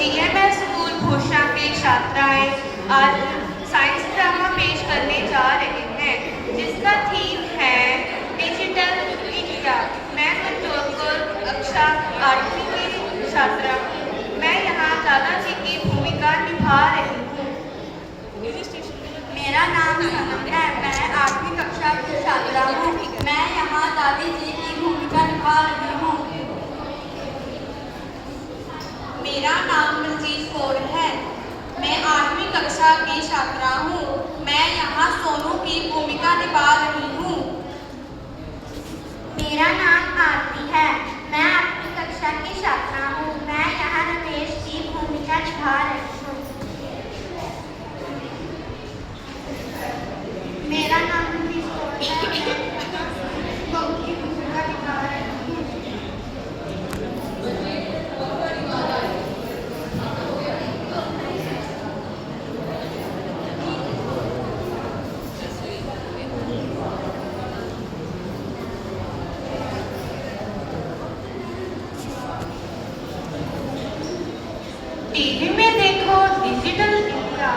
DMs school घोषणा के छात्राएं आज साइंस ड्रामा पेश करने जा रहे हैं, जिसका थीम है डिजिटल इंडिया। मैं मंजोर कक्षा 8वीं की छात्रा हूँ। मैं यहाँ दादाजी की भूमिका निभा रही हूँ। मेरा नाम सनम है। मैं 8वीं कक्षा की छात्रा हूँ। मैं यहाँ दादी जी की भूमिका निभा रही हूँ। मेरा नाम रंजीत कौर है। मैं 8वीं कक्षा की छात्रा हूँ। मैं यहाँ सोनू की भूमिका निभा रही हूँ। मेरा नाम आरती है। मैं 8वीं कक्षा की छात्रा हूँ। मैं यहाँ रमेश की भूमिका निभा रही हूँ। मेरा नाम रंजीत कौर है। मैं बहू की भूमिका निभा रही हूँ। टीवी में देखो डिजिटल इंडिया,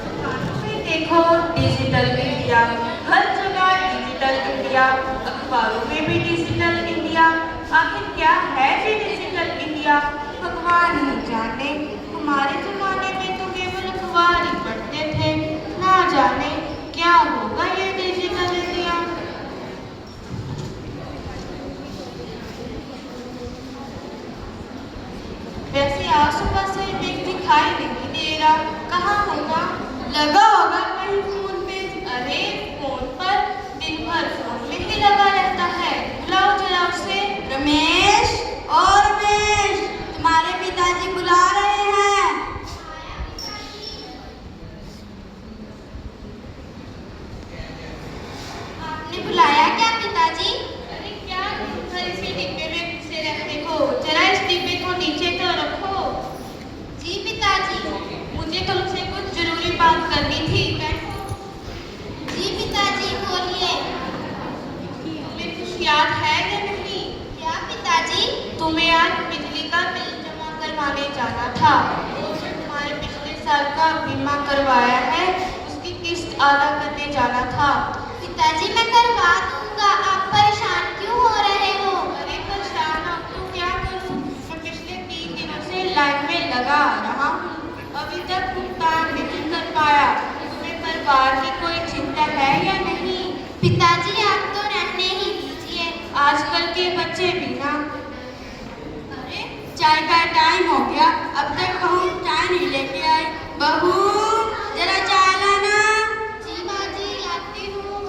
दुकानों में देखो डिजिटल इंडिया, हर जगह डिजिटल इंडिया, अखबारों में भी डिजिटल इंडिया। आखिर क्या है ये डिजिटल इंडिया? भगवान ही जाने। हमारे जमाने में तो केवल अखबार ही पढ़ते थे। ना जाने क्या होगा ये डिजिटल इंडिया। वैसे आज सुबह से मेघ दिखाई नहीं दे रहा, कहाँ होगा? लगा होगा कहीं फोन पे। अरे फोन पर दिन भर फोन में ही लगा रहता है। बुलाओ जरा उसे। रमेश और रमेश, तुम्हारे पिताजी बुला रहे हैं। आपने बुलाया क्या पिताजी? अरे क्या दिन भर इसी डिब्बे में घुसे रहते हो? जरा इस डिब्बे को नीचे तो रखो। जी पिताजी। मुझे तुमसे कुछ जरूरी बात करनी थी। बैठो। जी पिताजी बोलिए। तुम्हें कुछ याद है या नहीं? क्या पिताजी? तुम्हें आज बिजली का बिल जमा करवाने जाना था। और जो तुम्हारे पिछले साल का बीमा करवाया है, उसकी किस्त अदा करने जाना था। पिताजी मैं करवा दूंगा। आप परेशान क्यों हो रहे हो? अरे परेशान अब तो क्या करूं? मैं पिछले 3 दिनों से लाइन में लगा रहा हूँ, अभी तक भुगतान नहीं कर पाया। तुम्हें परिवार की कोई चिंता है या नहीं? पिताजी आप तो रहने ही दीजिए। आजकल के बच्चे भी ना। अरे चाय का टाइम हो गया, अब तक बहू चाय नहीं लेके आई। बहू जरा चाय लाना। जी माँ जी लाती हूँ।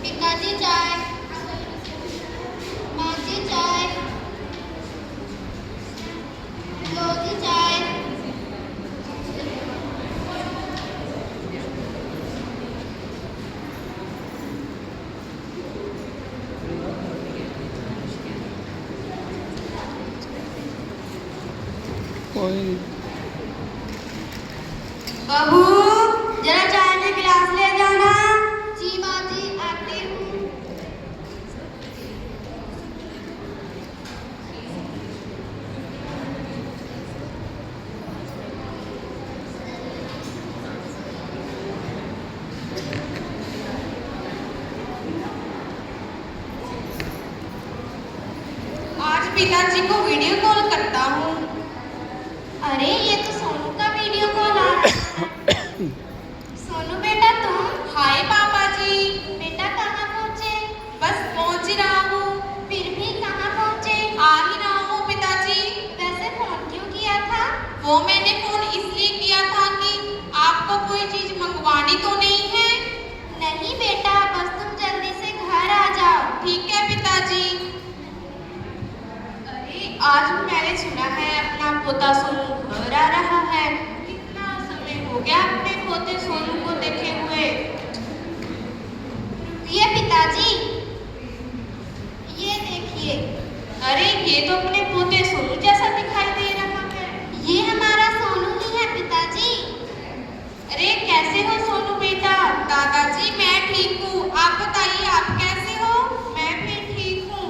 पिताजी चाय। माँ जी चाय। लो जी चाय। बहू जरा चाय में गिलास ले जाना। जी माँ जी आती हूँ। आज पिताजी को वीडियो कॉल करता हूँ। अरे ये तो सोनू का वीडियो कॉल आ रहा है। सोनू बेटा तुम? हाय पापा जी। बेटा कहाँ पहुँचे? बस पहुँच ही रहा हूँ। फिर भी कहाँ पहुँचे? आ ही रहा हूँ पिताजी। वैसे फोन क्यों किया था? वो मैंने फोन इसलिए किया था कि आपको कोई चीज मंगवानी तो नहीं है? नहीं बेटा, बस तुम जल्दी से घर आ जाओ। ठीक है पिताजी। अरे आज मैंने सुना है अपना पोता सोनू घर आ रहा है। कितना समय हो गया अपने पोते सोनू को देखे हुए। ये पिताजी, ये देखिए। अरे ये तो अपने पोते सोनू जैसा दिखाई दे रहा है। ये हमारा सोनू ही है पिताजी। अरे कैसे हो सोनू बेटा? दादाजी मैं ठीक हूँ, आप बताइए आप कैसे हो? मैं भी ठीक हूँ।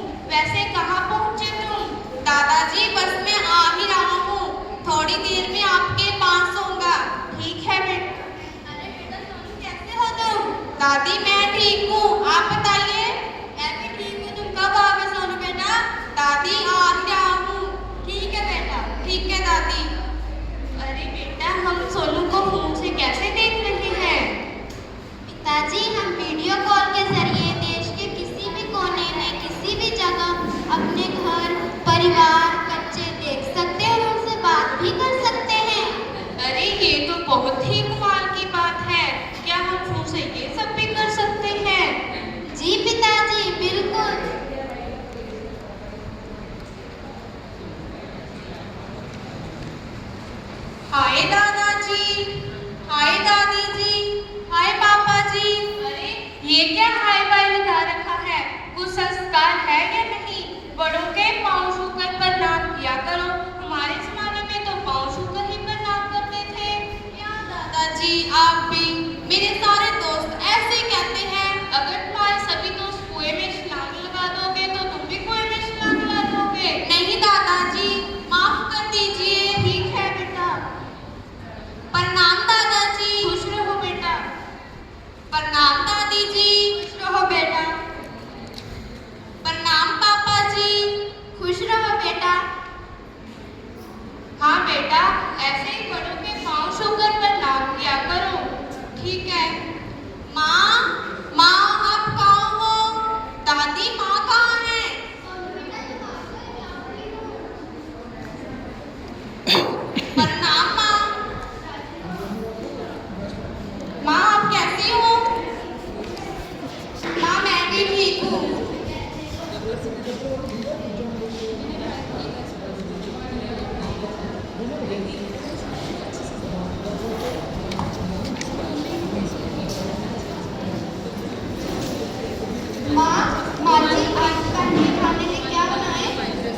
माँ, जी आज का खाने में क्या बनाए?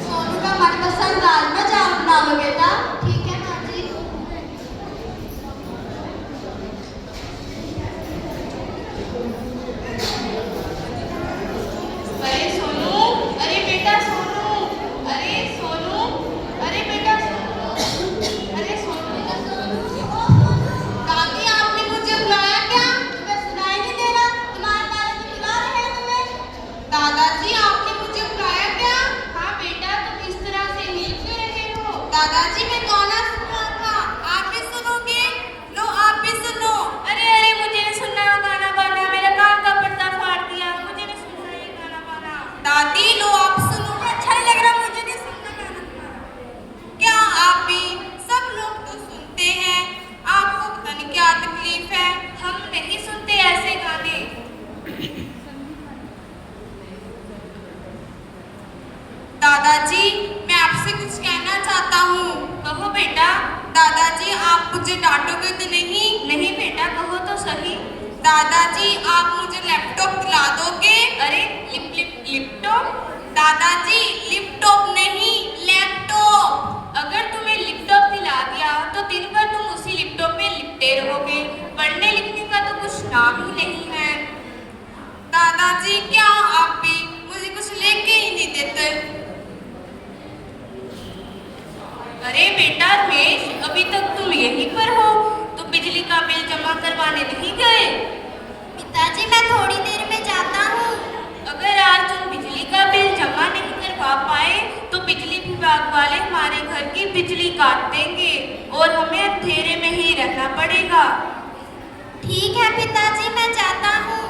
सोनू का मनपसंद राजमा चावल बना लो बेटा। ठीक है माँ जी। अरे सोनू, अरे बेटा सोनू, अरे सोनू, अरे बेटा सोनू, अरे सोनू। दादी आपने मुझे बुलाया क्या? तुम्हें सुनाई नहीं दे रहा? तुम्हारे दादाजी बुला रहे हैं तुम्हें। दादाजी आपने मुझे बुलाया क्या? हाँ बेटा, तुम इस तरह से हिल क्यों रहे हो? दादाजी मैं गाना सुन रहा था, आप भी सुनोगे? लो आप भी सुनो। अरे अरे, मुझे नहीं सुनना गाना बाना, मेरा काम का पर्दा फाड़ दिया, मुझे नहीं सुनना ये गाना बाना। दादी लो आप सुनो। अच्छा नहीं लग रहा, मुझे नहीं सुनना गाना तुम्हारा। क्या आप भी? सब लोग तो सुनते हैं, आपको पता नहीं क्या तकलीफ है। हम नहीं सुनते ऐसे गाने। दादाजी मैं आपसे कुछ कहना चाहता हूँ। कहो बेटा। दादाजी आप मुझे डांटोगे तो नहीं? नहीं बेटा, कहो तो सही। दादाजी आप मुझे लैपटॉप दिला दोगे? अरे लिपटॉप? दादाजी लैपटॉप नहीं, लैपटॉप। अगर तुम्हें लैपटॉप दिला दिया तो दिन भर तुम उसी लैपटॉप में लिपटे रहोगे, पढ़ने लिखने का तो कुछ नाम ही नहीं है। दादाजी क्या आप भी मुझे कुछ लेके ही नहीं देते? अरे बेटा रमेश, अभी तक तुम यहीं पर हो, तो बिजली का बिल जमा करवाने नहीं गए? पिताजी मैं थोड़ी देर में जाता हूँ। अगर आज तुम बिजली का बिल जमा नहीं करवा पाए तो बिजली विभाग वाले हमारे घर की बिजली काट देंगे और हमें अंधेरे में ही रहना पड़ेगा। ठीक है पिताजी, मैं जाता हूँ।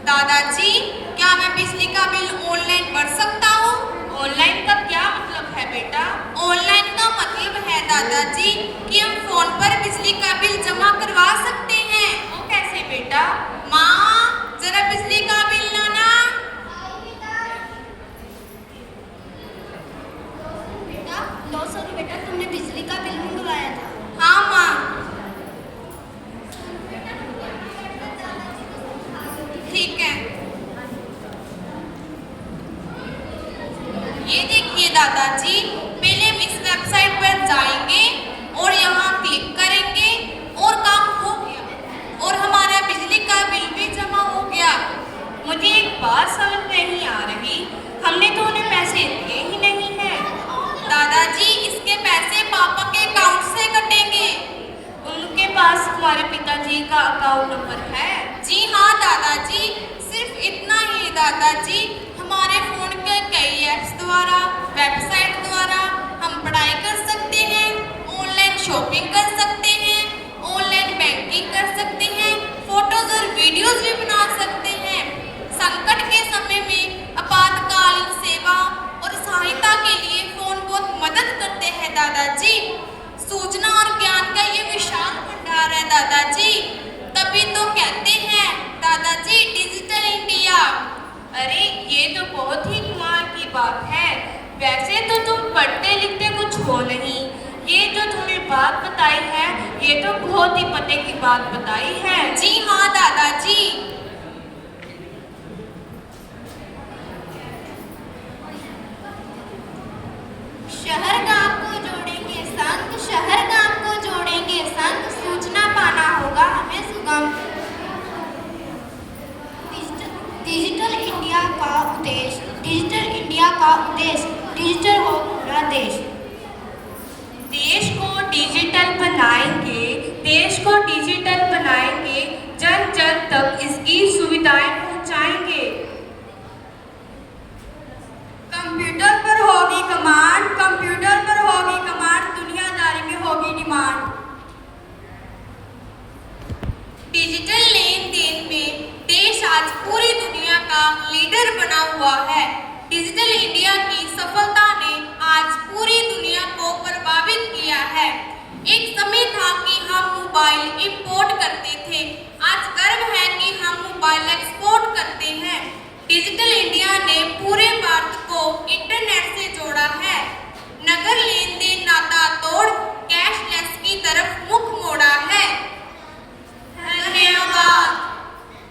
दादाजी क्या मैं बिजली का बिल ऑनलाइन भर सकता हूँ? ऑनलाइन का क्या मतलब है बेटा? ऑनलाइन का मतलब है दादाजी कि हम फोन पर बिजली का बिल जमा करवा सकते हैं। वो कैसे बेटा? माँ जरा बिजली का बिल लाना। बेटा 200 बेटा, तुमने बिजली का बिल मंगवाया था। हाँ माँ। ठीक है। ये देखिए दादाजी, पहले हम इस वेबसाइट पर जाएंगे और यहाँ क्लिक करेंगे और काम हो गया और हमारा बिजली का बिल भी जमा हो गया। मुझे एक बात समझ नहीं आ रही, हमने तो उन्हें पैसे दिए ही नहीं हैं। दादाजी इसके पैसे पापा के अकाउंट से कटेंगे। उनके पास हमारे पिताजी का अकाउंट नंबर है? जी हाँ दादाजी, सिर्फ इतना ही दादाजी, हमारे फोन के कई ऐप्स द्वारा, वेबसाइट द्वारा हम पढ़ाई कर सकते हैं, ऑनलाइन शॉपिंग कर सकते हैं, ऑनलाइन बैंकिंग कर सकते हैं, फोटोज और वीडियोज भी बना सकते हैं। संकट के समय में आपातकालीन सेवा और सहायता के लिए फोन बहुत मदद करते हैं दादाजी। सूचना और ज्ञान का ये विशाल भंडार है दादाजी, तभी तो कहते हैं दादाजी डिजिटल इंडिया। अरे ये तो बहुत ही कमाल की बात है। वैसे तो तुम पढ़ते लिखते कुछ हो नहीं, ये जो तुमने बात बताई है ये तो बहुत ही पते की बात बताई है। जी हाँ दादाजी। शहर गांव को जोड़ेंगे संग, शहर गांव को जोड़ेंगे संग, सूचना पाना होगा हमें सुगम। डिजिटल इंडिया का उद्देश्य, डिजिटल हो पूरा देश। देश को डिजिटल बनाएंगे, देश को डिजिटल बनाएंगे, जन जन तक इसकी सुविधाएं पहुंचाएंगे। कंप्यूटर पर होगी कमांड, कंप्यूटर पर होगी कमांड, दुनियादारी में होगी डिमांड। डिजिटल लेन देन में देश आज पूरी दुनिया का लीडर बना हुआ है। डिजिटल इंडिया की सफलता ने आज पूरी दुनिया को प्रभावित किया है। एक समय था कि हम मोबाइल इंपोर्ट करते थे, आज गर्व है कि हम मोबाइल एक्सपोर्ट करते हैं।